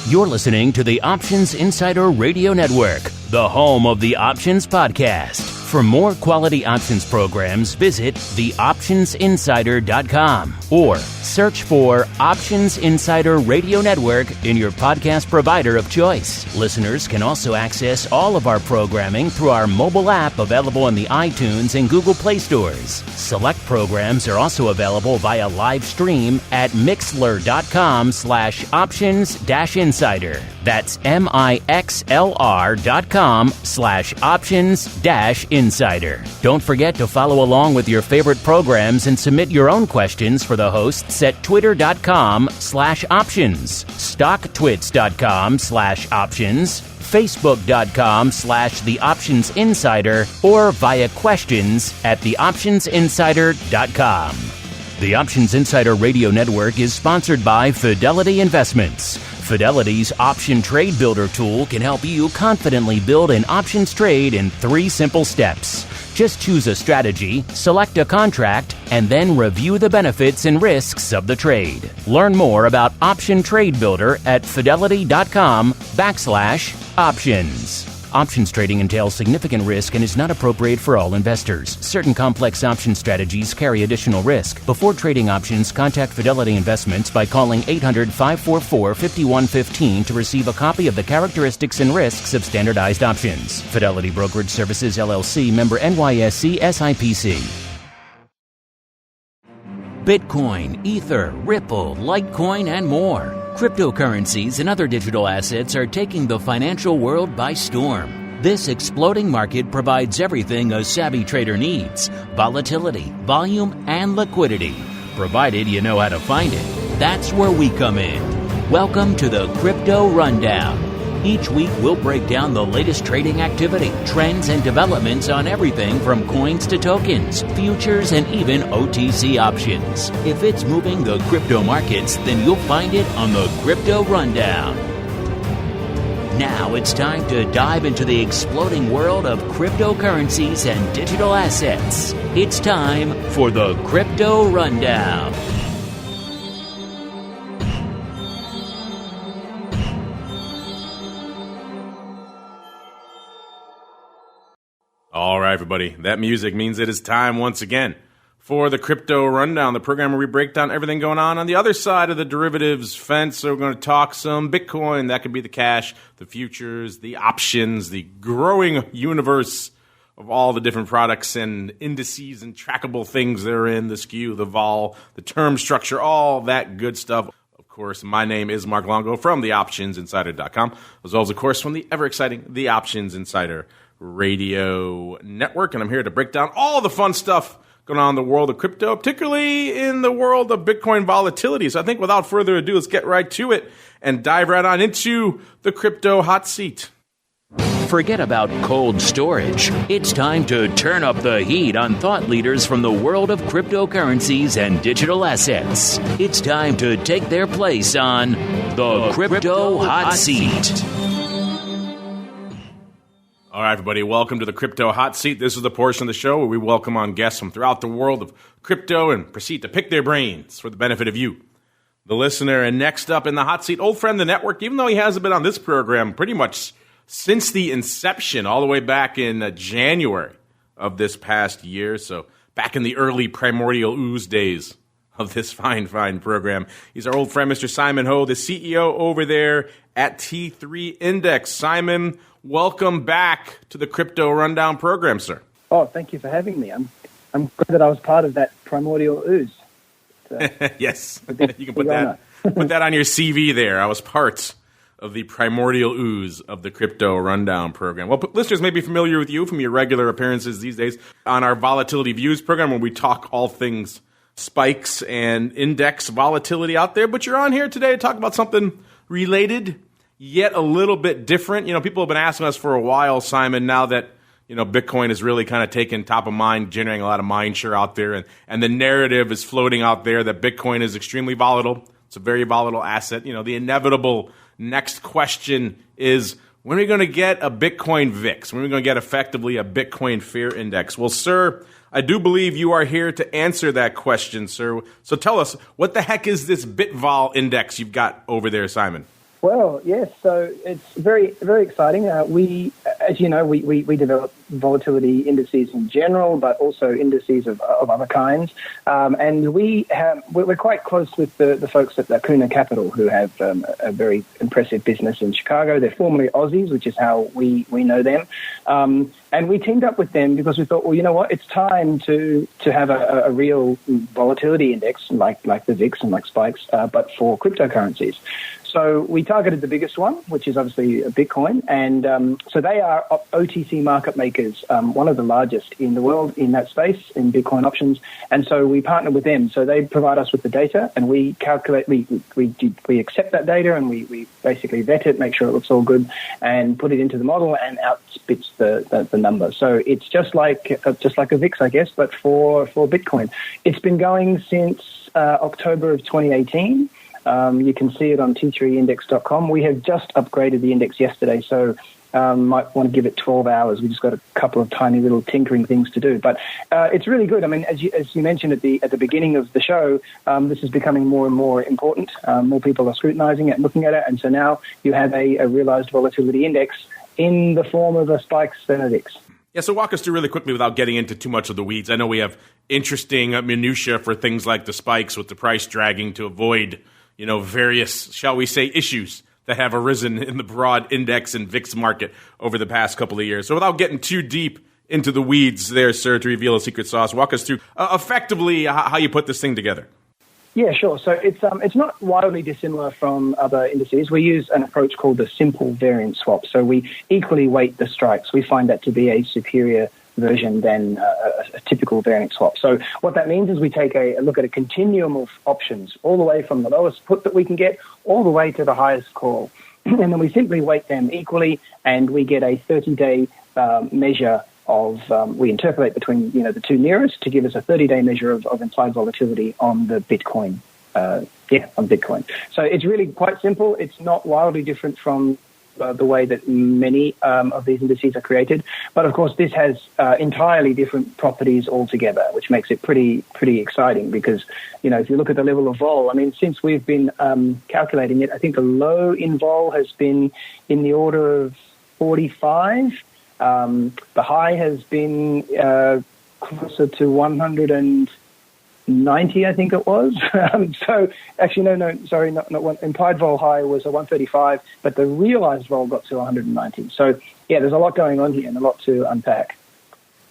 You're listening to the Options Insider Radio Network, the home of the Options Podcast. For more quality options programs, visit theoptionsinsider.com or search for Options Insider Radio Network in your podcast provider of choice. Listeners can also access all of our programming through our mobile app available in the iTunes and Google Play stores. Select programs are also available via live stream at mixlr.com/options-insider. That's mixlr.com/options-insider. Don't forget to follow along with your favorite programs and submit your own questions for the hosts at twitter.com/options, stocktwits.com/options, facebook.com/theoptionsinsider, or via questions at theoptionsinsider.com. The Options Insider Radio Network is sponsored by Fidelity Investments. Fidelity's Option Trade Builder tool can help you confidently build an options trade in 3 simple steps. Just choose a strategy, select a contract, and then review the benefits and risks of the trade. Learn more about Option Trade Builder at fidelity.com/options. Options trading entails significant risk and is not appropriate for all investors. Certain complex option strategies carry additional risk. Before trading options, contact Fidelity Investments by calling 800-544-5115 to receive a copy of the characteristics and risks of standardized options. Fidelity Brokerage Services, LLC, member NYSE SIPC. Bitcoin, Ether, Ripple, Litecoin, and more. Cryptocurrencies and other digital assets are taking the financial world by storm. This exploding market provides everything a savvy trader needs: volatility, volume, and liquidity. Provided you know how to find it. That's where we come in. Welcome to the Crypto Rundown. Each week, we'll break down the latest trading activity, trends, and developments on everything from coins to tokens, futures, and even OTC options. If it's moving the crypto markets, then you'll find it on the Crypto Rundown. Now it's time to dive into the exploding world of cryptocurrencies and digital assets. It's time for the Crypto Rundown. All right, everybody, that music means it is time once again for the Crypto Rundown, the program where we break down everything going on the other side of the derivatives fence. So we're going to talk some Bitcoin. That could be the cash, the futures, the options, the growing universe of all the different products and indices and trackable things therein, the SKEW, the vol, the term structure, all that good stuff. Of course, my name is Mark Longo from theoptionsinsider.com, as well as, of course, from the ever-exciting The Options Insider Radio Network, and I'm here to break down all the fun stuff going on in the world of crypto, particularly in the world of Bitcoin volatility. So I think without further ado, let's get right to it and dive right on into the crypto hot seat. Forget about cold storage. It's time to turn up the heat on thought leaders from the world of cryptocurrencies and digital assets. It's time to take their place on the Crypto Hot Seat. All right, everybody, welcome to the Crypto Hot Seat. This is the portion of the show where we welcome on guests from throughout the world of crypto and proceed to pick their brains for the benefit of you, the listener. And next up in the hot seat, old friend of the network, even though he hasn't been on this program pretty much since the inception, all the way back in January of this past year. So back in the early primordial ooze days of this fine program. He's our old friend, Mr. Simon Ho, the CEO over there at T3 Index. Simon, welcome back to the Crypto Rundown program, sir. Oh, thank you for having me. I'm glad that I was part of that primordial ooze. Yes, you can put that on your CV there. I was part of the primordial ooze of the Crypto Rundown program. Well, listeners may be familiar with you from your regular appearances these days on our Volatility Views program, where we talk all things spikes and index volatility out there. But you're on here today to talk about something related, yet a little bit different. You know, people have been asking us for a while, Simon, now that, you know, Bitcoin is really kind of taken top of mind, generating a lot of mind share out there. And the narrative is floating out there that Bitcoin is extremely volatile. It's a very volatile asset. You know, the inevitable next question is, when are we going to get a Bitcoin VIX? When are we going to get effectively a Bitcoin Fear Index? Well, sir, I do believe you are here to answer that question, sir. So tell us, what the heck is this BITVOL index you've got over there, Simon? Well, yes. So it's very, very exciting. We, as you know, we develop volatility indices in general, but also indices of other kinds. And we're quite close with the folks at Lacuna Capital, who have a very impressive business in Chicago. They're formerly Aussies, which is how we know them. And we teamed up with them because we thought, well, you know what, it's time to have a real volatility index like the VIX and like spikes, but for cryptocurrencies. So we targeted the biggest one, which is obviously Bitcoin. And so they are OTC market makers, one of the largest in the world in that space, in Bitcoin options. And so we partnered with them. So they provide us with the data, and we calculate, we accept that data, and we basically vet it, make sure it looks all good, and put it into the model, and out spits the number. So it's just like a VIX, I guess, but for Bitcoin. It's been going since October of 2018. You can see it on t3index.com. We have just upgraded the index yesterday, so might want to give it 12 hours. We just got a couple of tiny little tinkering things to do, but it's really good. I mean, as you mentioned at the beginning of the show, this is becoming more and more important. More people are scrutinizing it and looking at it, and so now you have a realized volatility index in the form of a spikes than a VIX. Yeah, so walk us through really quickly without getting into too much of the weeds. I know we have interesting minutia for things like the spikes with the price dragging to avoid, various, shall we say, issues that have arisen in the broad index and VIX market over the past couple of years. So without getting too deep into the weeds there, sir, to reveal a secret sauce, walk us through effectively how you put this thing together. Yeah, sure. So it's not wildly dissimilar from other indices. We use an approach called the simple variance swap. So we equally weight the strikes. We find that to be a superior version than a typical variance swap. So what that means is we take a look at a continuum of options, all the way from the lowest put that we can get all the way to the highest call. And then we simply weight them equally, and we get a 30-day measure of, we interpolate between the two nearest to give us a 30-day measure of implied volatility on the Bitcoin. On Bitcoin. So it's really quite simple. It's not wildly different from the way that many of these indices are created. But of course, this has entirely different properties altogether, which makes it pretty exciting because, if you look at the level of vol, I mean, since we've been calculating it, I think the low in vol has been in the order of 45. The high has been closer to 190, I think it was. So actually, not one. Implied vol high was a 135, but the realized vol got to 190. So yeah, there's a lot going on here and a lot to unpack.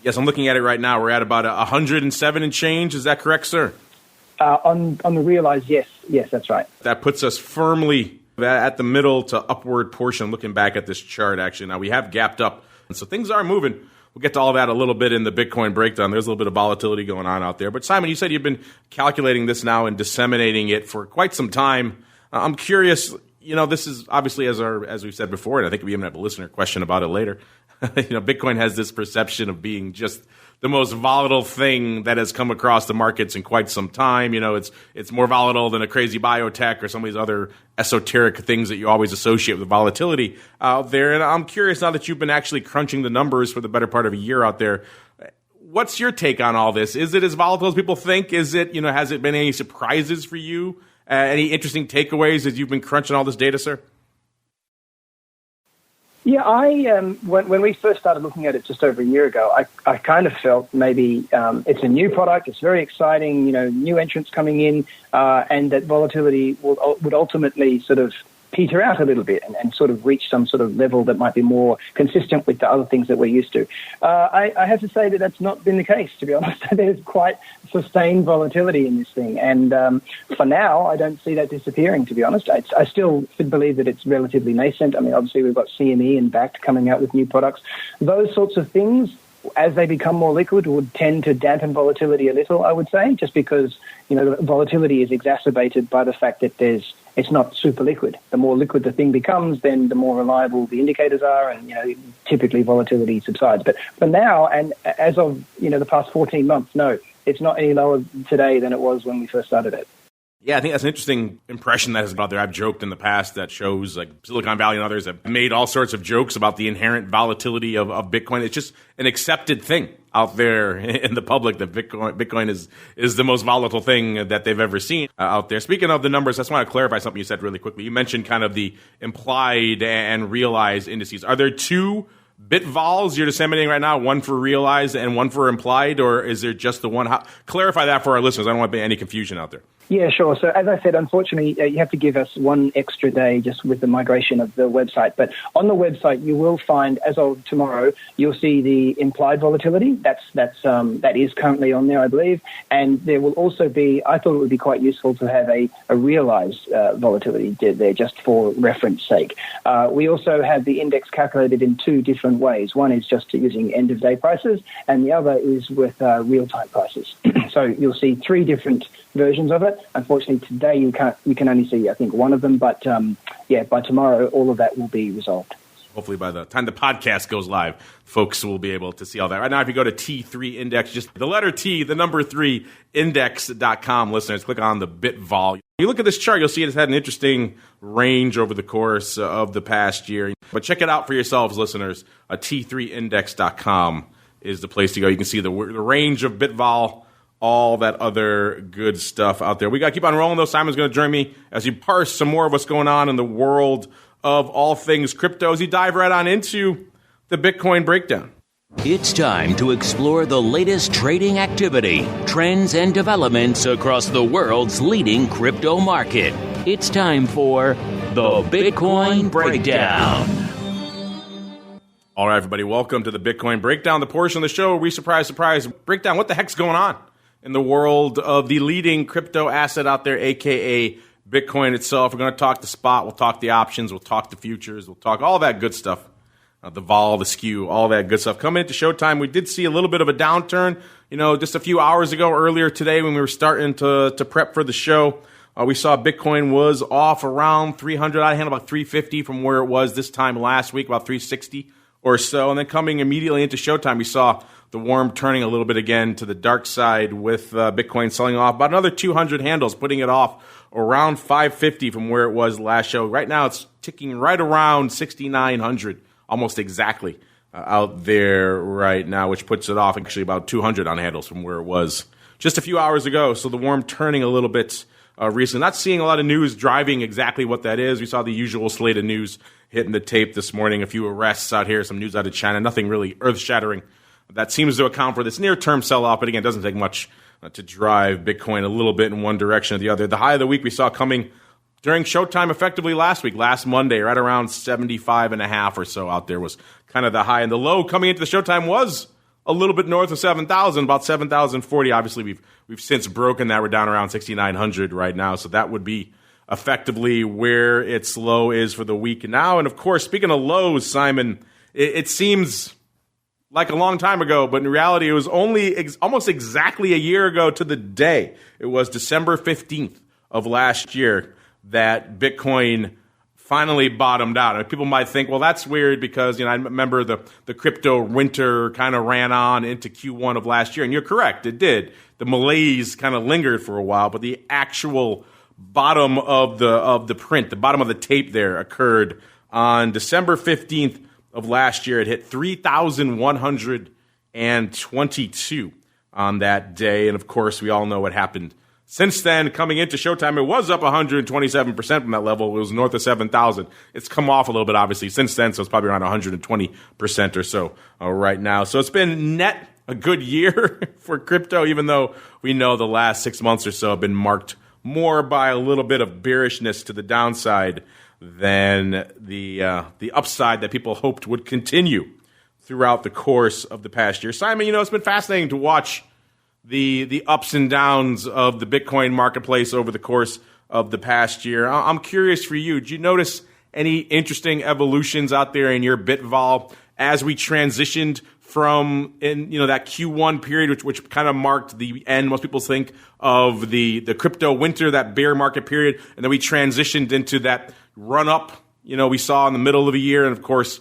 Yes, I'm looking at it right now. We're at about 107 and change. Is that correct, sir? On the realized, yes, that's right. That puts us firmly at the middle to upward portion. Looking back at this chart, actually, now we have gapped up, and so things are moving. We'll get to all of that a little bit in the Bitcoin breakdown. There's a little bit of volatility going on out there. But Simon, you said you've been calculating this now and disseminating it for quite some time. I'm curious, this is obviously, as we've said before, and I think we even have a listener question about it later. Bitcoin has this perception of being just the most volatile thing that has come across the markets in quite some time. It's more volatile than a crazy biotech or some of these other esoteric things that you always associate with volatility out there. And I'm curious, now that you've been actually crunching the numbers for the better part of a year out there, what's your take on all this? Is it as volatile as people think? Is it, has it been any surprises for you? Any interesting takeaways as you've been crunching all this data, sir? Yeah, when we first started looking at it just over a year ago, I kind of felt maybe it's a new product, it's very exciting, new entrants coming in, and that volatility would ultimately sort of peter out a little bit and sort of reach some sort of level that might be more consistent with the other things that we're used to. I have to say that that's not been the case, to be honest. There's quite sustained volatility in this thing. And for now, I don't see that disappearing, to be honest. I still believe that it's relatively nascent. I mean, obviously, we've got CME and bakkt coming out with new products. Those sorts of things, as they become more liquid, would tend to dampen volatility a little, I would say, just because, the volatility is exacerbated by the fact that it's not super liquid. The more liquid the thing becomes, then the more reliable the indicators are, and typically volatility subsides. But for now, and as of the past 14 months, no, it's not any lower today than it was when we first started it. Yeah, I think that's an interesting impression that has been out there. I've joked in the past that shows like Silicon Valley and others have made all sorts of jokes about the inherent volatility of Bitcoin. It's just an accepted thing out there in the public that Bitcoin is the most volatile thing that they've ever seen out there. Speaking of the numbers, I just want to clarify something you said really quickly. You mentioned kind of the implied and realized indices. Are there two BITVOLs you're disseminating right now, one for realized and one for implied, or is there just the one? Clarify that for our listeners. I don't want to be any confusion out there. Yeah, sure. So as I said, unfortunately, you have to give us one extra day just with the migration of the website. But on the website, you will find, as of tomorrow, you'll see the implied volatility. That is currently on there, I believe. And there will also be, I thought it would be quite useful to have a realized volatility there just for reference sake. We also have the index calculated in two different ways. One is just using end-of-day prices, and the other is with real-time prices. So you'll see three different versions of it. Unfortunately, today you can only see, I think, one of them. But by tomorrow, all of that will be resolved. Hopefully by the time the podcast goes live, folks will be able to see all that. Right now, if you go to T3 Index, just the letter T, the number 3, index.com, listeners, click on the BITVOL. You look at this chart, you'll see it's had an interesting range over the course of the past year. But check it out for yourselves, listeners. T3index.com is the place to go. You can see the range of BITVOL, all that other good stuff out there. We got to keep on rolling, though. Simon's going to join me as we parse some more of what's going on in the world of all things crypto as we dive right on into the Bitcoin breakdown. It's time to explore the latest trading activity, trends, and developments across the world's leading crypto market. It's time for the Bitcoin Breakdown. All right, everybody, welcome to the Bitcoin Breakdown, the portion of the show where we, surprise, break down what the heck's going on in the world of the leading crypto asset out there, a.k.a. Bitcoin itself. We're going to talk the spot, we'll talk the options, we'll talk the futures, we'll talk all that good stuff, the vol, the SKEW, all that good stuff. Coming into showtime, we did see a little bit of a downturn, just a few hours ago, earlier today when we were starting to prep for the show. We saw Bitcoin was off around 300, I handled about 350 from where it was this time last week, about 360 or so. And then coming immediately into showtime, we saw the worm turning a little bit again to the dark side with Bitcoin selling off about another 200 handles, putting it off around 550 from where it was last show. Right now, it's ticking right around 6,900, almost exactly out there right now, which puts it off actually about 200 on handles from where it was just a few hours ago. So the worm turning a little bit recently. Not seeing a lot of news driving exactly what that is. We saw the usual slate of news hitting the tape this morning. A few arrests out here, some news out of China, nothing really earth-shattering. That seems to account for this near-term sell-off, but again, it doesn't take much to drive Bitcoin a little bit in one direction or the other. The high of the week we saw coming during showtime effectively last Monday, right around 75.5 or so out there was kind of the high. And the low coming into the showtime was a little bit north of 7,000, about 7,040. Obviously, we've since broken that. We're down around 6,900 right now, so that would be effectively where its low is for the week now. And of course, speaking of lows, Simon, it seems like a long time ago, but in reality, it was only almost exactly a year ago to the day. It was December 15th of last year that Bitcoin finally bottomed out. And people might think, well, that's weird because, I remember the crypto winter kind of ran on into Q1 of last year. And you're correct, it did. The malaise kind of lingered for a while, but the actual bottom of the print, the bottom of the tape there occurred on December 15th of last year. It hit 3,122 on that day. And of course, we all know what happened since then. Coming into showtime, it was up 127% from that level. It was north of 7,000. It's come off a little bit, obviously, since then, so it's probably around 120% or so right now. So it's been net a good year for crypto, even though we know the last 6 months or so have been marked more by a little bit of bearishness to the downside than the upside that people hoped would continue throughout the course of the past year. Simon, it's been fascinating to watch the ups and downs of the Bitcoin marketplace over the course of the past year. I'm curious for you, did you notice any interesting evolutions out there in your BitVol as we transitioned from that Q1 period, which kind of marked the end, most people think, of the crypto winter, that bear market period, and then we transitioned into that run-up, we saw in the middle of the year, and of course,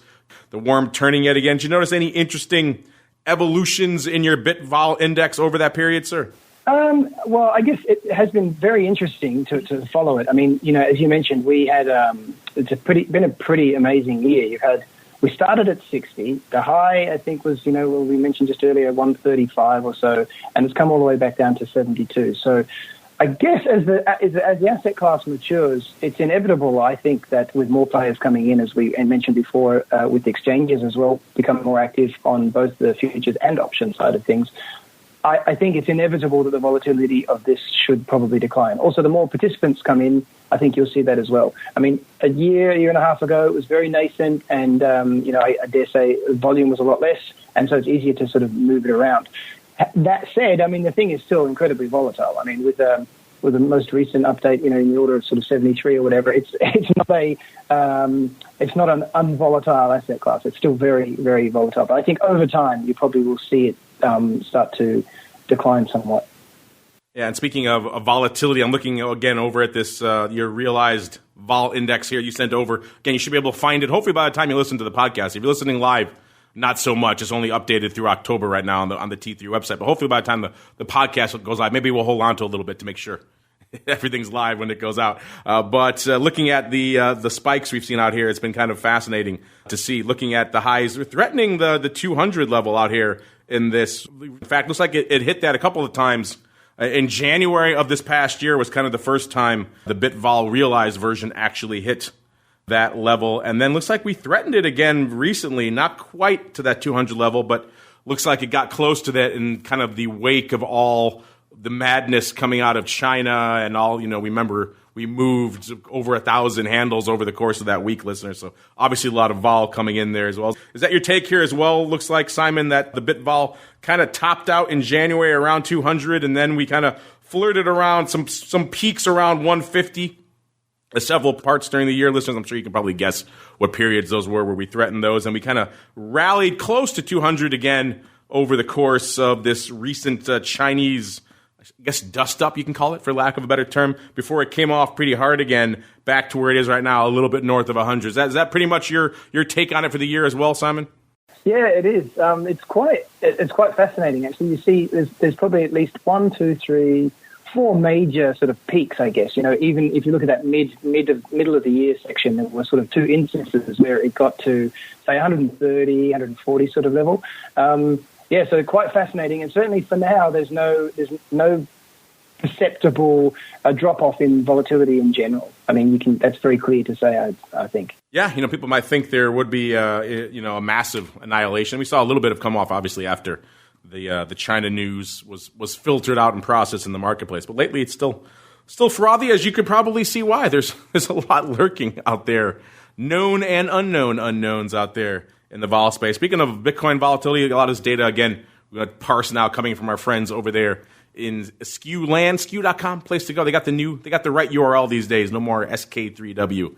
the worm turning yet again. Did you notice any interesting evolutions in your BitVol index over that period, sir? Well, I guess it has been very interesting to follow it. I mean, as you mentioned, we had been a pretty amazing year. We started at 60. The high, I think, was we mentioned just earlier 135 or so, and it's come all the way back down to 72. So, I guess as the asset class matures, it's inevitable. I think that with more players coming in, as we mentioned before, with the exchanges as well becoming more active on both the futures and option side of things. I think it's inevitable that the volatility of this should probably decline. Also, the more participants come in, I think you'll see that as well. I mean, a year and a half ago, it was very nascent, and I dare say volume was a lot less, and so it's easier to sort of move it around. That said, I mean, the thing is still incredibly volatile. I mean, with the most recent update, in the order of sort of 73 or whatever, it's not an unvolatile asset class. It's still very, very volatile. But I think over time, you probably will see it start to decline somewhat. Yeah, and speaking of volatility, I'm looking again over at this your realized vol index here you sent over. Again, you should be able to find it hopefully by the time you listen to the podcast. If you're listening live, not so much. It's only updated through October right now on the T3 website. But hopefully by the time the podcast goes live, maybe we'll hold on to a little bit to make sure everything's live when it goes out. But looking at the spikes we've seen out here, it's been kind of fascinating to see. Looking at the highs, we're threatening the 200 level out here in this. In fact, looks like it hit that a couple of times. In January of this past year was kind of the first time the BITVOL realized version actually hit that level. And then looks like we threatened it again recently, not quite to that 200 level, but looks like it got close to that in kind of the wake of all the madness coming out of China and all, remember we moved over 1,000 handles over the course of that week, listeners. So obviously a lot of vol coming in there as well. Is that your take here as well? Looks like, Simon, that the BITVOL kind of topped out in January around 200, and then we kind of flirted around some peaks around 150. Several parts during the year, listeners. I'm sure you can probably guess what periods those were where we threatened those, and we kind of rallied close to 200 again over the course of this recent Chinese, I guess, dust up, you can call it, for lack of a better term, before it came off pretty hard again, back to where it is right now, a little bit north of 100. Is that pretty much your take on it for the year as well, Simon? Yeah, it is. It's quite fascinating, actually. You see, there's probably at least 1, 2, 3, 4 major sort of peaks, I guess. Even if you look at that middle of the year section, there were sort of 2 instances where it got to, say, 130, 140 sort of level. So quite fascinating, and certainly for now, there's no perceptible drop off in volatility in general. I mean, that's very clear to say, I think. Yeah, people might think there would be a massive annihilation. We saw a little bit of come off, obviously, after the China news was filtered out and processed in the marketplace. But lately, it's still frothy, as you could probably see why. There's a lot lurking out there, known and unknown unknowns out there in the vol space. Speaking of Bitcoin volatility, a lot of this data, again, we got parse now coming from our friends over there in SKEW land, SKEW.com, place to go. They got the right URL these days, no more SK3W.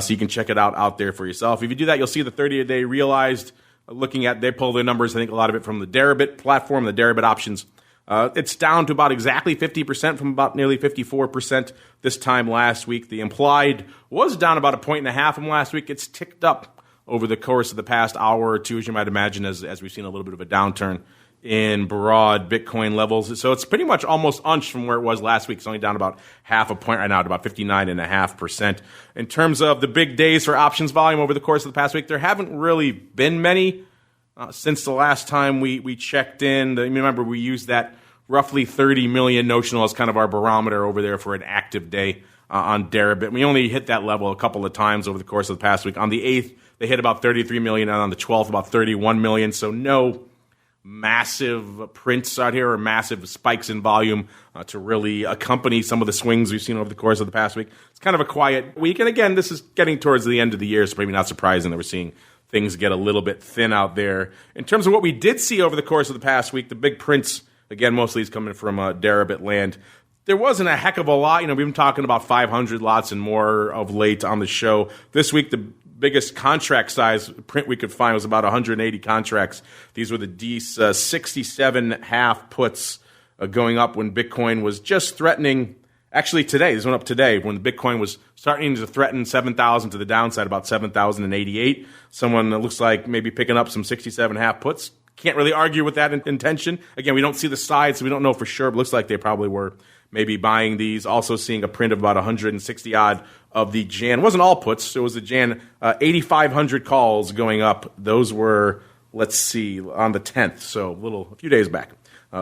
So you can check it out there for yourself. If you do that, you'll see the 30-day realized. They pull their numbers, I think a lot of it from the Deribit platform, the Deribit options. It's down to about exactly 50% from about nearly 54% this time last week. The implied was down about 1.5 from last week. It's ticked up over the course of the past hour or two, as you might imagine, as we've seen a little bit of a downturn in broad Bitcoin levels. So it's pretty much almost unched from where it was last week. It's only down about 0.5 point right now at about 59.5%. In terms of the big days for options volume over the course of the past week, there haven't really been many since the last time we checked in. Remember, we used that roughly 30 million notional as kind of our barometer over there for an active day on Deribit. We only hit that level a couple of times over the course of the past week. On the 8th, they hit about 33 million, and on the 12th, about 31 million. So no massive prints out here or massive spikes in volume to really accompany some of the swings we've seen over the course of the past week. It's kind of a quiet week. And again, this is getting towards the end of the year, so maybe not surprising that we're seeing things get a little bit thin out there. In terms of what we did see over the course of the past week, the big prints, again, mostly is coming from Deribit land. There wasn't a heck of a lot. We've been talking about 500 lots and more of late on the show. This week, the biggest contract size print we could find was about 180 contracts. These were the D67 half puts going up when Bitcoin was just threatening. Actually, today, this went up today when Bitcoin was starting to threaten 7,000 to the downside, about 7,088. Someone looks like maybe picking up some 67 half puts. Can't really argue with that intention. Again, we don't see the sides, so we don't know for sure. But it looks like they probably were maybe buying these. Also seeing a print of about 160 odd of the Jan. It wasn't all puts. It was the Jan 8,500 calls going up. Those were, let's see, on the 10th, so a few days back.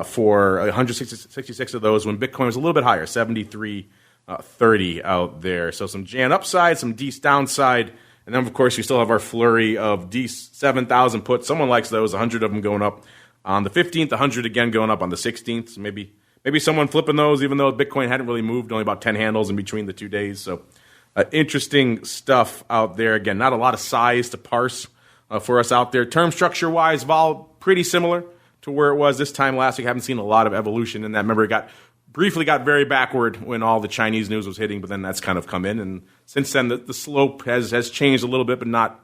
For 166 of those when Bitcoin was a little bit higher, 73.30 out there. So some Jan upside, some D downside, and then of course we still have our flurry of D 7,000 puts. Someone likes those, 100 of them going up on the 15th, 100 again going up on the 16th. So maybe someone flipping those, even though Bitcoin hadn't really moved, only about 10 handles in between the 2 days. So interesting stuff out there. Again, not a lot of size to parse for us out there. Term structure wise, vol pretty similar to where it was this time last week. Haven't seen a lot of evolution in that. Remember, it briefly got very backward when all the Chinese news was hitting, but then that's kind of come in. And since then, the slope has changed a little bit, but not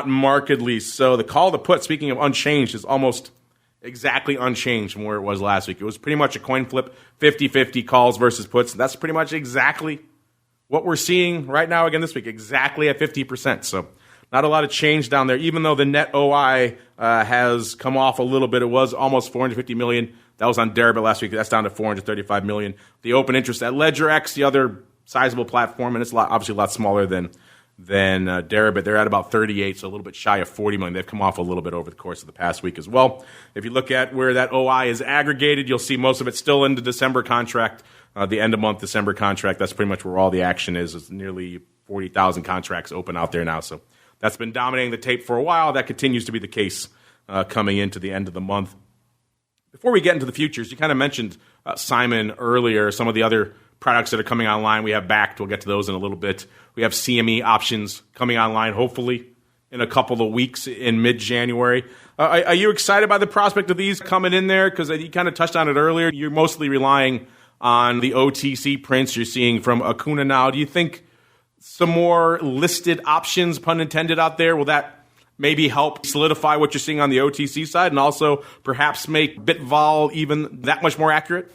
markedly so. The call to put, speaking of unchanged, is almost exactly unchanged from where it was last week. It was pretty much a coin flip, 50-50 calls versus puts. That's pretty much exactly what we're seeing right now again this week, exactly at 50%. So not a lot of change down there, even though the net OI has come off a little bit. It was almost 450 million. That was on Deribit last week. That's down to 435 million. The open interest at LedgerX, the other sizable platform, and it's obviously a lot smaller than Deribit. They're at about 38, so a little bit shy of 40 million. They've come off a little bit over the course of the past week as well. If you look at where that OI is aggregated, you'll see most of it still in the December contract, the end-of-month December contract. That's pretty much where all the action is. It's nearly 40,000 contracts open out there now, so that's been dominating the tape for a while. That continues to be the case coming into the end of the month. Before we get into the futures, you kind of mentioned, Simon, earlier, some of the other products that are coming online. We have bakkt. We'll get to those in a little bit. We have CME options coming online, hopefully, in a couple of weeks in mid-January. Are you excited by the prospect of these coming in there? Because you kind of touched on it earlier. You're mostly relying on the OTC prints you're seeing from Acuna now. Do you think some more listed options, pun intended, out there, will that maybe help solidify what you're seeing on the OTC side and also perhaps make BITVOL even that much more accurate?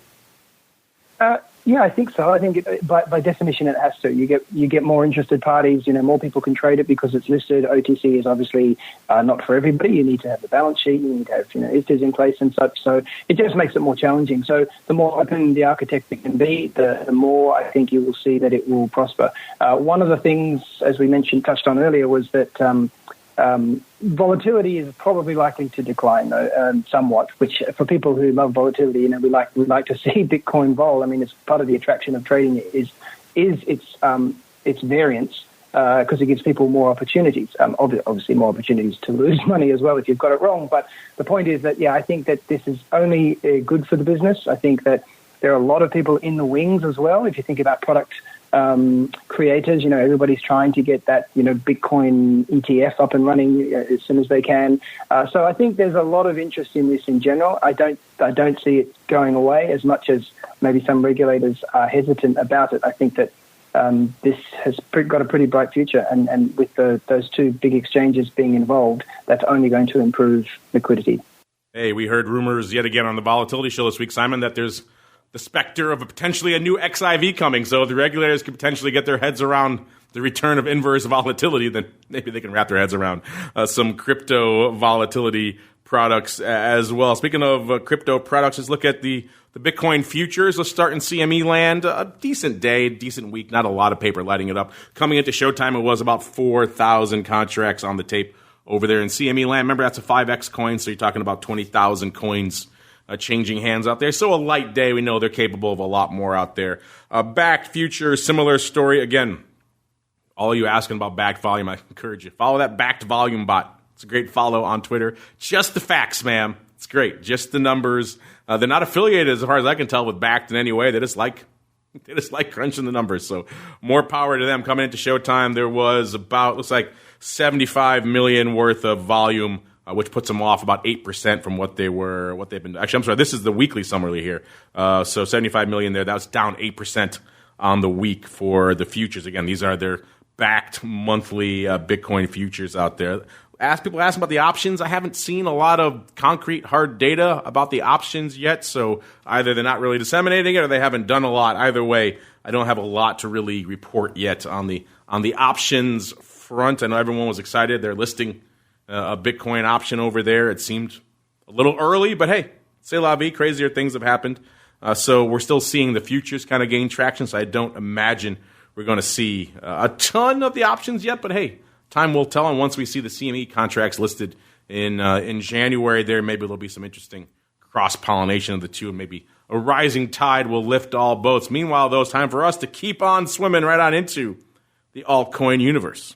Yeah, I think so. I think by definition it has to. You get more interested parties. More people can trade it because it's listed. OTC is obviously not for everybody. You need to have the balance sheet. You need to have ISDAs in place and such. So it just makes it more challenging. So the more open the architecture can be, the more I think you will see that it will prosper. One of the things, as we touched on earlier, was that volatility is probably likely to decline, though, somewhat. Which, for people who love volatility, we like to see Bitcoin vol. I mean, it's part of the attraction of trading is its variance because it gives people more opportunities. Obviously, more opportunities to lose money as well if you've got it wrong. But the point is that I think that this is only good for the business. I think that there are a lot of people in the wings as well. If you think about product creators, everybody's trying to get that, Bitcoin ETF up and running as soon as they can. So I think there's a lot of interest in this in general. I don't see it going away as much as maybe some regulators are hesitant about it. I think that this has got a pretty bright future, and with those two big exchanges being involved, that's only going to improve liquidity. Hey, we heard rumors yet again on the Volatility Show this week, Simon, that there's the specter of potentially a new XIV coming. So if the regulators could potentially get their heads around the return of inverse volatility, then maybe they can wrap their heads around some crypto volatility products as well. Speaking of crypto products, let's look at the Bitcoin futures. Let's start in CME land. A decent day, decent week, not a lot of paper lighting it up. Coming into showtime, it was about 4,000 contracts on the tape over there in CME land. Remember, that's a 5X coin, so you're talking about 20,000 coins changing hands out there. So a light day. We know they're capable of a lot more out there. Bakkt futures, similar story. Again, all you asking about bakkt volume, I encourage you. Follow that bakkt volume bot. It's a great follow on Twitter. Just the facts, ma'am. It's great. Just the numbers. They're not affiliated, as far as I can tell, with bakkt in any way. They just like crunching the numbers. So more power to them. Coming into showtime, there was about, looks like 75 million worth of volume, which puts them off about 8% from what they've been. Actually, I'm sorry, this is the weekly summary here. So 75 million there. That was down 8% on the week for the futures. Again, these are their bakkt monthly Bitcoin futures out there. People ask about the options. I haven't seen a lot of concrete, hard data about the options yet. So either they're not really disseminating it or they haven't done a lot. Either way, I don't have a lot to really report yet on the options front. I know everyone was excited. They're listing a Bitcoin option over there. It seemed a little early, but hey, c'est la vie, crazier things have happened. So we're still seeing the futures kind of gain traction, so I don't imagine we're going to see a ton of the options yet, but hey, time will tell, and once we see the CME contracts listed in January there, maybe there'll be some interesting cross-pollination of the two, and maybe a rising tide will lift all boats. Meanwhile, though, it's time for us to keep on swimming right on into the altcoin universe.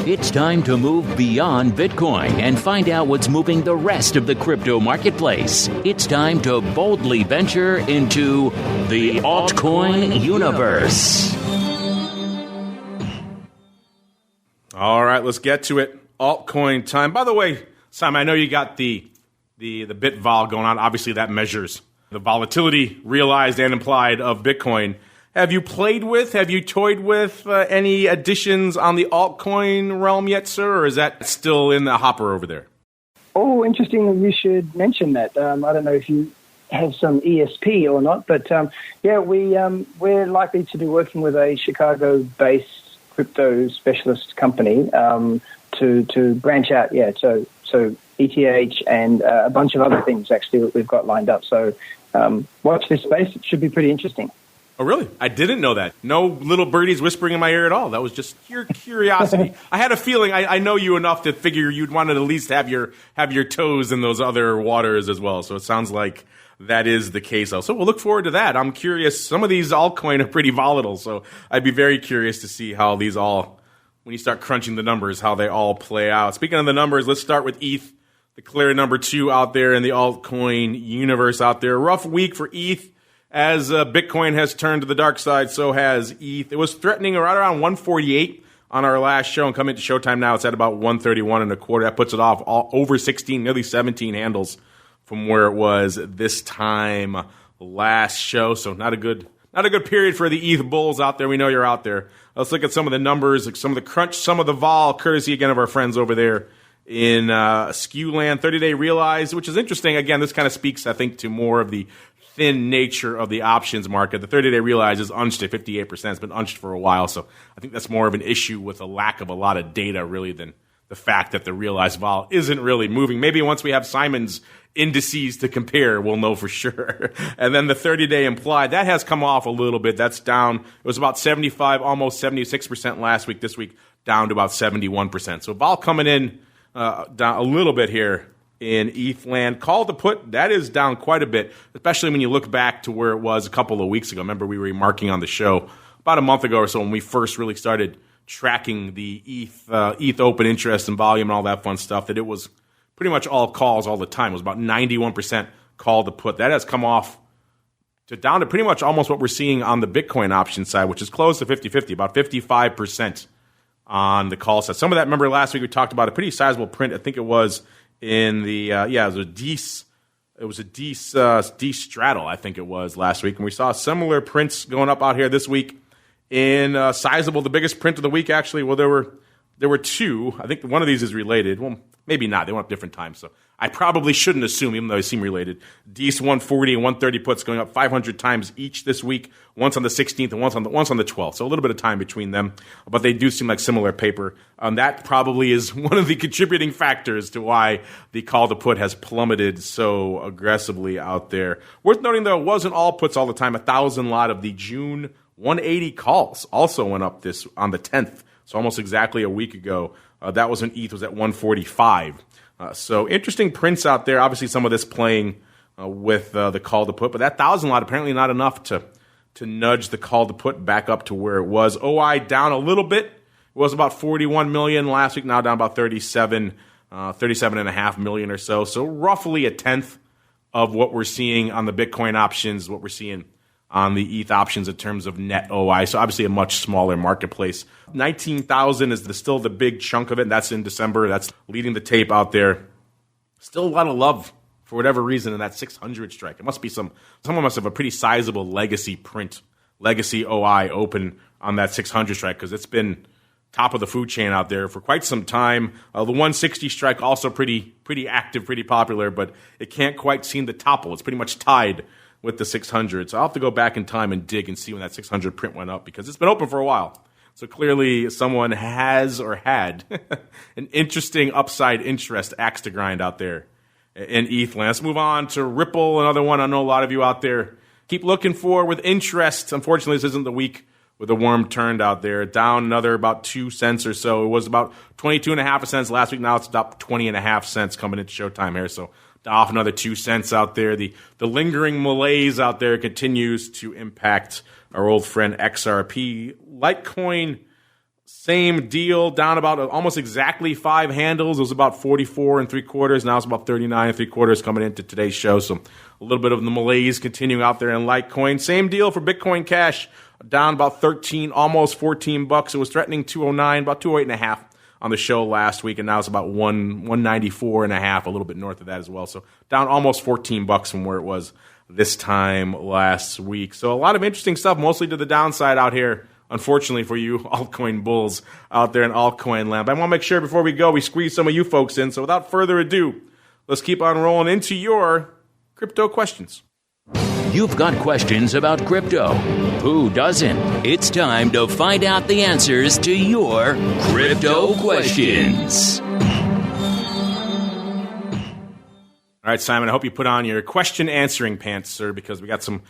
It's time to move beyond Bitcoin and find out what's moving the rest of the crypto marketplace. It's time to boldly venture into the altcoin universe. All right, let's get to it. Altcoin time. By the way, Simon, I know you got the BITVOL going on. Obviously, that measures the volatility realized and implied of Bitcoin. Have you played with, have you toyed with any additions on the altcoin realm yet, sir, or is that still in the hopper over there? Oh, interesting that you should mention that. I don't know if you have some ESP or not, but we're likely to be working with a Chicago-based crypto specialist company to branch out. So ETH and a bunch of other things actually that we've got lined up. So watch this space; it should be pretty interesting. Oh, really? I didn't know that. No little birdies whispering in my ear at all. That was just pure curiosity. I had a feeling. I know you enough to figure you'd want to at least have your toes in those other waters as well. So it sounds like that is the case. So we'll look forward to that. I'm curious. Some of these altcoin are pretty volatile, so I'd be very curious to see how these all, when you start crunching the numbers, how they all play out. Speaking of the numbers, let's start with ETH, the clear number 2 out there in the altcoin universe out there. Rough week for ETH. As Bitcoin has turned to the dark side, so has ETH. It was threatening right around 148 on our last show, and coming to showtime now, it's at about 131.25. That puts it off over 16, nearly 17 handles from where it was this time last show. So not a good period for the ETH bulls out there. We know you're out there. Let's look at some of the numbers, like some of the crunch, some of the vol, courtesy again of our friends over there in SKEW land. 30-day realized, which is interesting. Again, this kind of speaks, I think, to more of the thin nature of the options market. The 30-day realized is unched at 58%. It's been unched for a while, so I think that's more of an issue with a lack of a lot of data, really, than the fact that the realized vol isn't really moving. Maybe once we have Simon's indices to compare, we'll know for sure. And then the 30-day implied, that has come off a little bit. That's down. It was about 75, almost 76% last week. This week, down to about 71%. So vol coming in down a little bit here in ETH land. Call to put, that is down quite a bit, especially when you look back to where it was a couple of weeks ago. Remember, we were remarking on the show about a month ago or so when we first really started tracking the ETH open interest and volume and all that fun stuff, that it was pretty much all calls all the time. It was about 91% call to put. That has come off to down to pretty much almost what we're seeing on the Bitcoin option side, which is close to 50-50, about 55% on the call side. Some of that, remember last week we talked about a pretty sizable print. I think it was in the it was a D straddle, I think it was last week, and we saw similar prints going up out here this week in sizable. The biggest print of the week, actually. Well, there were two. I think one of these is related. Well, maybe not. They went up different times, so I probably shouldn't assume, even though they seem related. DEES 140 and 130 puts going up 500 times each this week. Once on the 16th and once on the 12th. So a little bit of time between them, but they do seem like similar paper. That probably is one of the contributing factors to why the call to put has plummeted so aggressively out there. Worth noting, though, it wasn't all puts all the time. 1,000 lot of the June 180 calls also went up this on the 10th. So almost exactly a week ago. That was when ETH was at 145. So interesting prints out there. Obviously, some of this playing with the call to put, but that 1,000 lot apparently not enough to nudge the call to put back up to where it was. OI down a little bit. It was about 41 million last week. Now down about 37.5 million or so. So roughly a tenth of what we're seeing on the Bitcoin options, what we're seeing on the ETH options in terms of net OI. So obviously a much smaller marketplace. 19,000 is still the big chunk of it. And that's in December. That's leading the tape out there. Still a lot of love for whatever reason in that 600 strike. It must be someone must have a pretty sizable legacy print, legacy OI open on that 600 strike, because it's been top of the food chain out there for quite some time. The 160 strike also pretty active, pretty popular, but it can't quite seem to topple. It's pretty much tied with the 600. So I'll have to go back in time and dig and see when that 600 print went up, because it's been open for a while. So clearly someone has or had an interesting upside interest axe to grind out there in ETH land. Let's move on to Ripple, another one I know a lot of you out there keep looking for with interest. Unfortunately, this isn't the week with a worm turned out there. Down another about 2 cents or so. It was about 22.5 cents last week. Now it's about 20.5 cents coming into showtime here. So off another 2 cents out there. The lingering malaise out there continues to impact our old friend XRP. Litecoin, same deal, down about almost exactly 5 handles. It was about 44 3/4. Now it's about 39 3/4 coming into today's show. So a little bit of the malaise continuing out there in Litecoin. Same deal for Bitcoin Cash, down about 13, almost $14. It was threatening 209, about 208.5 on the show last week, and now it's about 194.5, a little bit north of that as well. So down almost $14 from where it was this time last week. So a lot of interesting stuff, mostly to the downside out here, unfortunately for you altcoin bulls out there in altcoin land. But I want to make sure before we go, we squeeze some of you folks in. So without further ado, let's keep on rolling into your crypto questions. You've got questions about crypto. Who doesn't? It's time to find out the answers to your crypto questions. All right, Simon, I hope you put on your question answering pants, sir, because we got some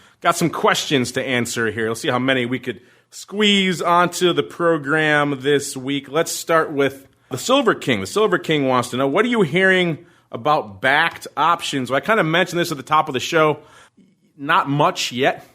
questions to answer here. Let's see how many we could squeeze onto the program this week. Let's start with the Silver King. The Silver King wants to know, what are you hearing about bakkt options? Well, I kind of mentioned this at the top of the show. Not much yet.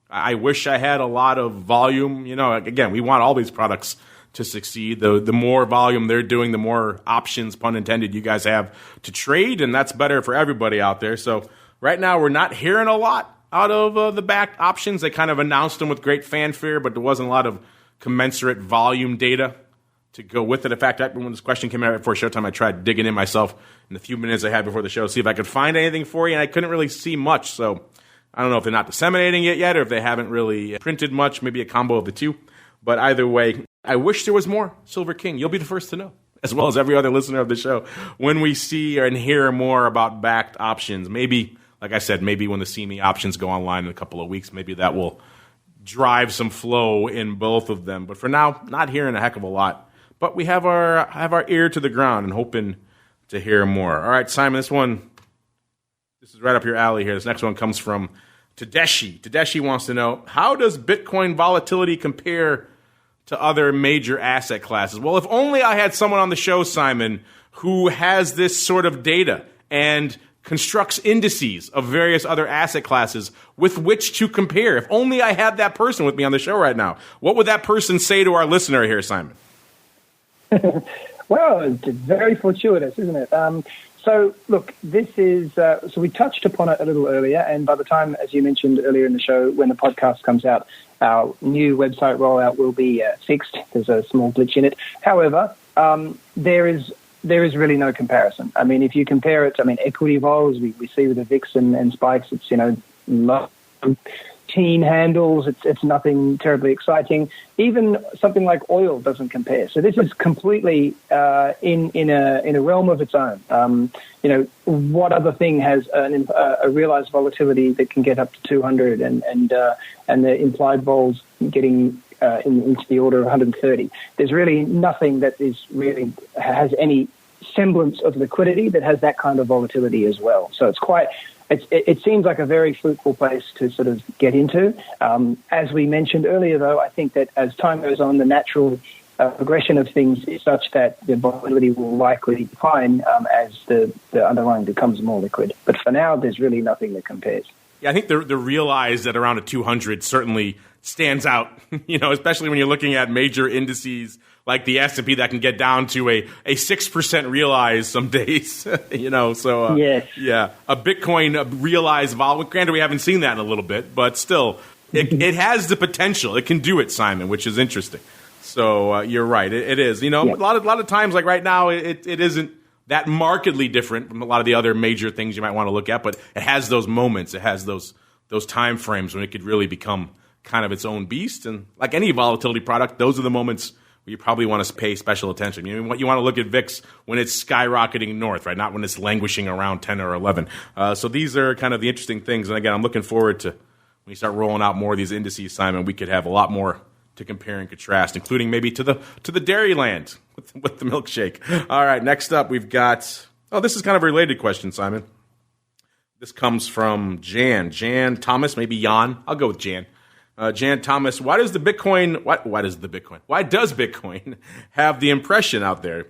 I wish I had a lot of volume. You know, again, we want all these products to succeed. The more volume they're doing, the more options, pun intended, you guys have to trade, and that's better for everybody out there. So right now we're not hearing a lot out of the bakkt options. They kind of announced them with great fanfare, but there wasn't a lot of commensurate volume data to go with it. In fact, when this question came out before showtime, I tried digging in myself in the few minutes I had before the show to see if I could find anything for you, and I couldn't really see much. So I don't know if they're not disseminating it yet or if they haven't really printed much, maybe a combo of the two. But either way, I wish there was more. Silver King, you'll be the first to know, as well as every other listener of the show, when we see and hear more about bakkt options. Maybe, like I said, maybe when the CME options go online in a couple of weeks, maybe that will drive some flow in both of them. But for now, not hearing a heck of a lot. But we have our ear to the ground and hoping to hear more. All right, Simon, this is right up your alley here. This next one comes from Tedeschi. Tedeschi wants to know, how does Bitcoin volatility compare to other major asset classes? Well, if only I had someone on the show, Simon, who has this sort of data and constructs indices of various other asset classes with which to compare. If only I had that person with me on the show right now. What would that person say to our listener here, Simon? Well, it's very fortuitous, isn't it? So, look, this is, so we touched upon it a little earlier, and by the time, as you mentioned earlier in the show, when the podcast comes out, our new website rollout will be fixed. There's a small glitch in it. However, there is really no comparison. I mean, if you compare it, equity vols, we see with the VIX and spikes, it's, low teen handles, it's nothing terribly exciting. Even something like oil doesn't compare. So this is completely in a realm of its own. What other thing has a realized volatility that can get up to 200 and the implied vols getting into the order of 130? There's really nothing that has any semblance of liquidity that has that kind of volatility as well. So it seems like a very fruitful place to sort of get into. As we mentioned earlier, though, I think that as time goes on, the natural progression of things is such that the volatility will likely decline as the underlying becomes more liquid. But for now, there's really nothing that compares. Yeah, I think the realized at around a 200 certainly stands out, especially when you're looking at major indices like the S&P that can get down to a 6% realized some days, so yes. Yeah, a Bitcoin realized vol. Granted, we haven't seen that in a little bit, but still, it has the potential. It can do it, Simon, which is interesting. So you're right, it is. Yeah. A lot of times, like right now, it isn't that markedly different from a lot of the other major things you might want to look at, but it has those moments. It has those time frames when it could really become kind of its own beast. And like any volatility product, those are the moments where you probably want to pay special attention. You want to look at VIX when it's skyrocketing north, right? Not when it's languishing around 10 or 11. So these are kind of the interesting things. And again, I'm looking forward to when you start rolling out more of these indices, Simon, we could have a lot more to compare and contrast, including maybe to the Dairyland with the milkshake. All right, next up we've got, this is kind of a related question, Simon. This comes from Jan Thomas, maybe Jan. I'll go with Jan. Jan Thomas, why does Bitcoin have the impression out there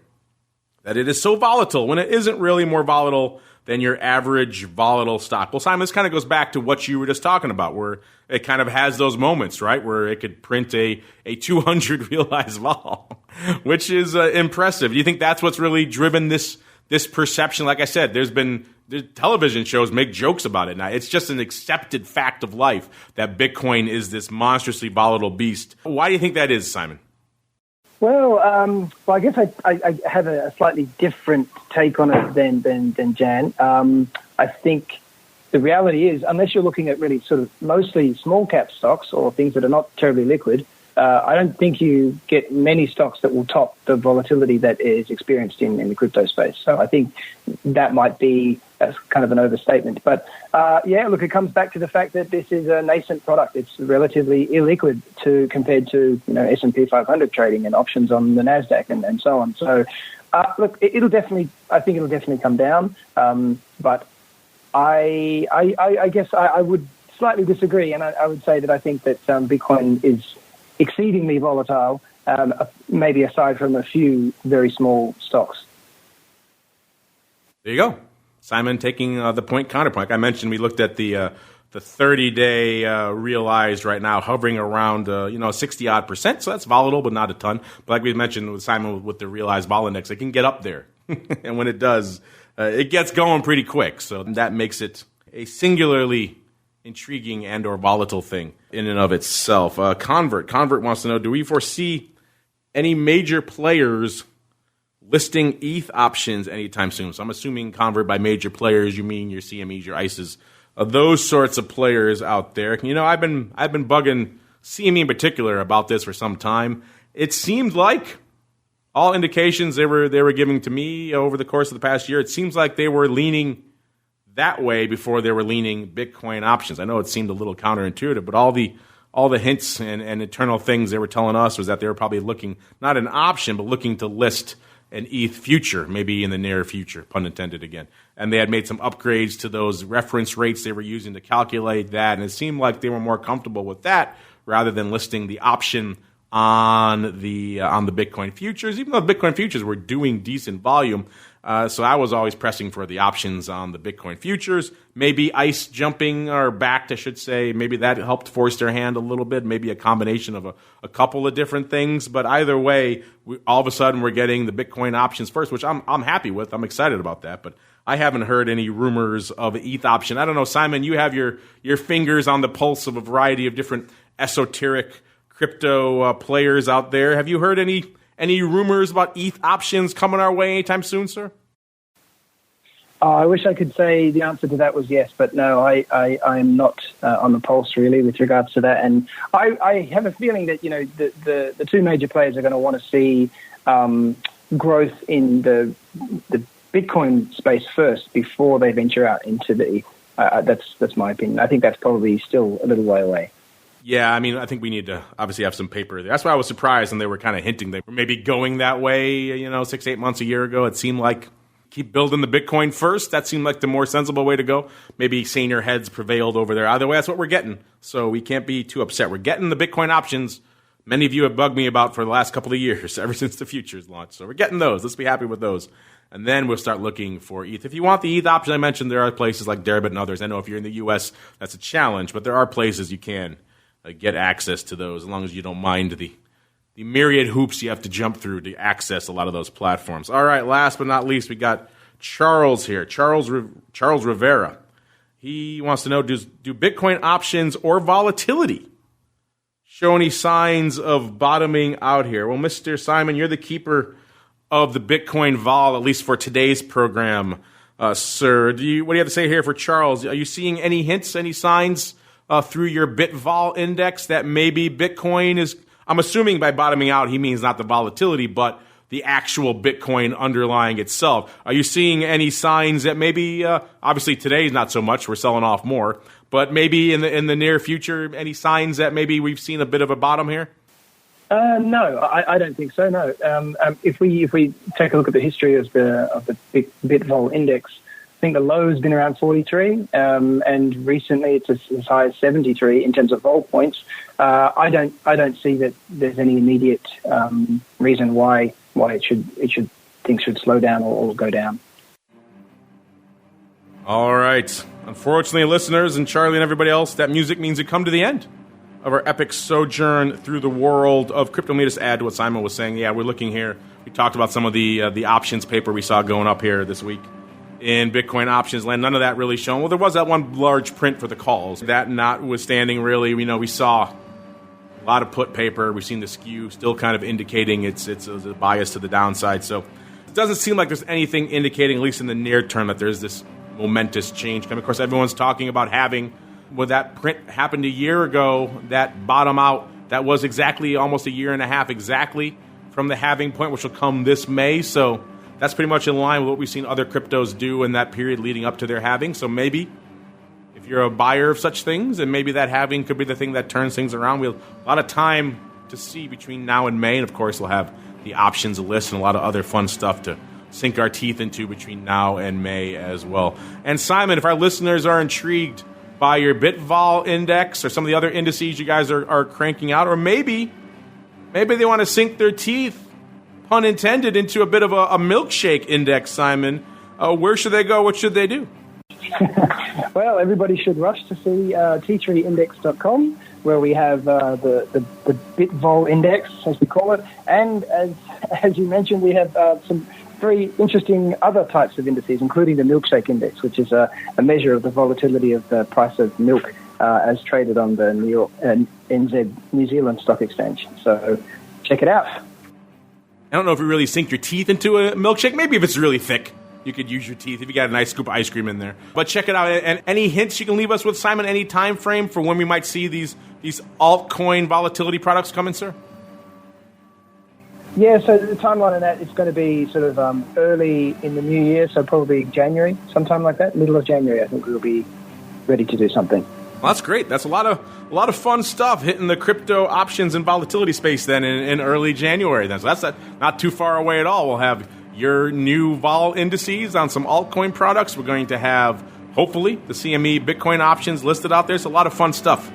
that it is so volatile when it isn't really more volatile than your average volatile stock? Well, Simon, this kind of goes back to what you were just talking about, where it kind of has those moments, right, where it could print a 200 realized vol, which is impressive. Do you think that's what's really driven this perception? Like I said, the television shows make jokes about it now. It's just an accepted fact of life that Bitcoin is this monstrously volatile beast. Why do you think that is, Simon? Well, I guess I have a slightly different take on it than Jan. I think the reality is, unless you're looking at really sort of mostly small cap stocks or things that are not terribly liquid, I don't think you get many stocks that will top the volatility that is experienced in the crypto space. So I think that might be kind of an overstatement. But look, it comes back to the fact that this is a nascent product. It's relatively illiquid compared to S&P 500 trading and options on the Nasdaq and so on. So look, I think it'll definitely come down. But I guess I would slightly disagree, and I would say that I think that Bitcoin is exceedingly volatile, maybe aside from a few very small stocks. There you go. Simon taking the point counterpoint. Like I mentioned, we looked at the 30-day realized right now hovering around 60-odd%. So that's volatile, but not a ton. But like we mentioned with Simon with the realized vol index, it can get up there. And when it does, it gets going pretty quick. So that makes it a singularly intriguing and or volatile thing in and of itself. Convert wants to know, do we foresee any major players listing ETH options anytime soon? So I'm assuming, Convert, by major players, you mean your CMEs, your ICEs, those sorts of players out there. I've been bugging CME in particular about this for some time. It seemed like all indications they were giving to me over the course of the past year, it seems like they were leaning that way before they were leaning Bitcoin options. I know it seemed a little counterintuitive, but all the hints and internal things they were telling us was that they were probably looking, not an option, but looking to list an ETH future, maybe in the near future, pun intended again. And they had made some upgrades to those reference rates they were using to calculate that, and it seemed like they were more comfortable with that rather than listing the option on the Bitcoin futures, even though the Bitcoin futures were doing decent volume. So I was always pressing for the options on the Bitcoin futures. Maybe ICE jumping, or bakkt, I should say, maybe that helped force their hand a little bit, maybe a combination of a couple of different things. But either way, all of a sudden we're getting the Bitcoin options first, which I'm happy with. I'm excited about that. But I haven't heard any rumors of an ETH option. I don't know, Simon, you have your fingers on the pulse of a variety of different esoteric crypto players out there. Have you heard any rumors about ETH options coming our way anytime soon, sir? I wish I could say the answer to that was yes, but no, I'm not on the pulse really with regards to that. And I have a feeling that the two major players are going to want to see growth in the Bitcoin space first before they venture out into the ETH. That's my opinion. I think that's probably still a little way away. Yeah, I mean, I think we need to obviously have some paper there. That's why I was surprised, and they were kind of hinting they were maybe going that way, 6-8 months, a year ago. It seemed like keep building the Bitcoin first. That seemed like the more sensible way to go. Maybe senior heads prevailed over there. Either way, that's what we're getting. So we can't be too upset. We're getting the Bitcoin options many of you have bugged me about for the last couple of years, ever since the futures launched. So we're getting those. Let's be happy with those. And then we'll start looking for ETH. If you want the ETH option I mentioned, there are places like Deribit and others. I know if you're in the U.S., that's a challenge, but there are places you can get access to those, as long as you don't mind the myriad hoops you have to jump through to access a lot of those platforms. All right, last but not least, we got Charles here. Charles Rivera. He wants to know, do Bitcoin options or volatility show any signs of bottoming out here? Well, Mr. Simon, you're the keeper of the Bitcoin vol, at least for today's program, sir. What do you have to say here for Charles? Are you seeing any hints, any signs through your BitVol index that maybe Bitcoin is, I'm assuming by bottoming out, he means not the volatility, but the actual Bitcoin underlying itself. Are you seeing any signs that maybe, obviously today's not so much, we're selling off more, but maybe in the near future, any signs that maybe we've seen a bit of a bottom here? No, I don't think so. No, if we take a look at the history of the BITVOL index, I think the low has been around 43, and recently it's as high as 73 in terms of vol points. I don't see that there's any immediate reason why things should slow down or go down. All right. Unfortunately, listeners and Charlie and everybody else, that music means we come to the end of our epic sojourn through the world of crypto. Let me just add to what Simon was saying. Yeah, we're looking here. We talked about some of the options paper we saw going up here this week in Bitcoin options land. None of that really shown. Well, there was that one large print for the calls. That notwithstanding, really, we saw a lot of put paper. We've seen the SKEW still kind of indicating it's a bias to the downside. So it doesn't seem like there's anything indicating, at least in the near term, that there's this momentous change coming. Of course, everyone's talking about having, well, that print happened a year ago, that bottom out, that was exactly almost a year and a half exactly from the halving point, which will come this May. So that's pretty much in line with what we've seen other cryptos do in that period leading up to their halving. So maybe if you're a buyer of such things, and maybe that halving could be the thing that turns things around. We have a lot of time to see between now and May. And of course, we'll have the options list and a lot of other fun stuff to sink our teeth into between now and May as well. And Simon, if our listeners are intrigued by your BitVol index or some of the other indices you guys are cranking out, or maybe they want to sink their teeth, pun intended, into a bit of a milkshake index, Simon, where should they go? What should they do? Well, everybody should rush to see t3index.com, where we have the BitVol index, as we call it. And as you mentioned, we have some very interesting other types of indices, including the milkshake index, which is a measure of the volatility of the price of milk as traded on the NZ New Zealand Stock Exchange. So check it out. I don't know if you really sink your teeth into a milkshake. Maybe if it's really thick, you could use your teeth if you got a nice scoop of ice cream in there. But check it out. And any hints you can leave us with, Simon, any time frame for when we might see these altcoin volatility products coming, sir? Yeah, so the timeline on that is going to be sort of early in the new year, so probably January, sometime like that, middle of January. I think we'll be ready to do something. Well, that's great. That's a lot of fun stuff hitting the crypto options and volatility space then in early January. Then, so that's not too far away at all. We'll have your new vol indices on some altcoin products. We're going to have, hopefully, the CME Bitcoin options listed out there. It's a lot of fun stuff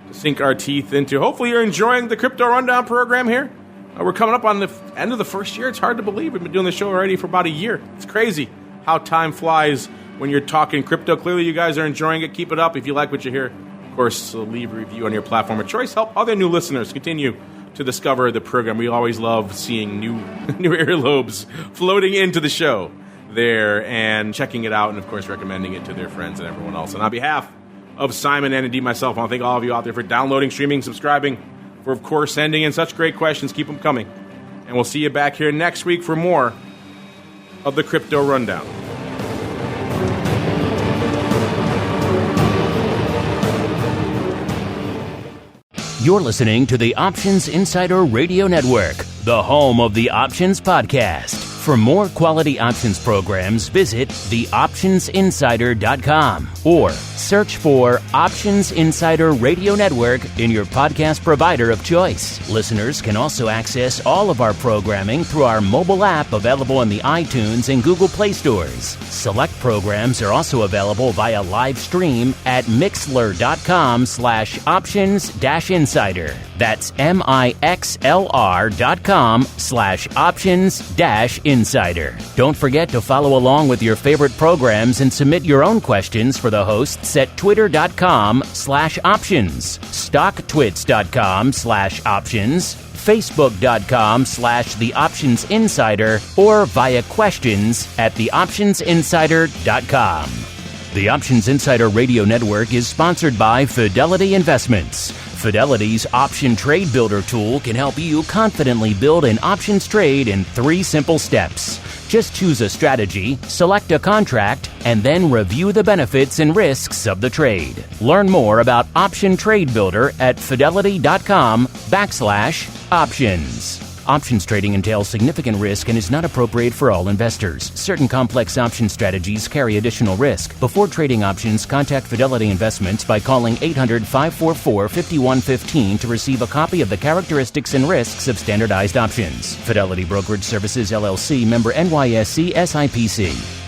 to sink our teeth into. Hopefully, you're enjoying the Crypto Rundown program here. We're coming up on the end of the first year. It's hard to believe. We've been doing the show already for about a year. It's crazy how time flies when you're talking crypto. Clearly, you guys are enjoying it. Keep it up. If you like what you hear, of course, leave a review on your platform of choice. Help other new listeners continue to discover the program. We always love seeing new earlobes floating into the show there and checking it out and, of course, recommending it to their friends and everyone else. And on behalf of Simon and indeed myself, I want to thank all of you out there for downloading, streaming, subscribing, for, of course, sending in such great questions. Keep them coming. And we'll see you back here next week for more of the Crypto Rundown. You're listening to the Options Insider Radio Network, the home of the Options Podcast. For more quality options programs, visit theoptionsinsider.com or search for Options Insider Radio Network in your podcast provider of choice. Listeners can also access all of our programming through our mobile app available in the iTunes and Google Play stores. Select programs are also available via live stream at mixlr.com/options-insider. That's mixlr.com/options-insider. Don't forget to follow along with your favorite programs and submit your own questions for the hosts at twitter.com/options, stocktwits.com/options, facebook.com/theoptionsinsider, or via questions at theoptionsinsider.com. The Options Insider Radio Network is sponsored by Fidelity Investments. Fidelity's Option Trade Builder tool can help you confidently build an options trade in 3 simple steps. Just choose a strategy, select a contract, and then review the benefits and risks of the trade. Learn more about Option Trade Builder at fidelity.com/options. Options trading entails significant risk and is not appropriate for all investors. Certain complex option strategies carry additional risk. Before trading options, contact Fidelity Investments by calling 800-544-5115 to receive a copy of the characteristics and risks of standardized options. Fidelity Brokerage Services, LLC, member NYSE SIPC.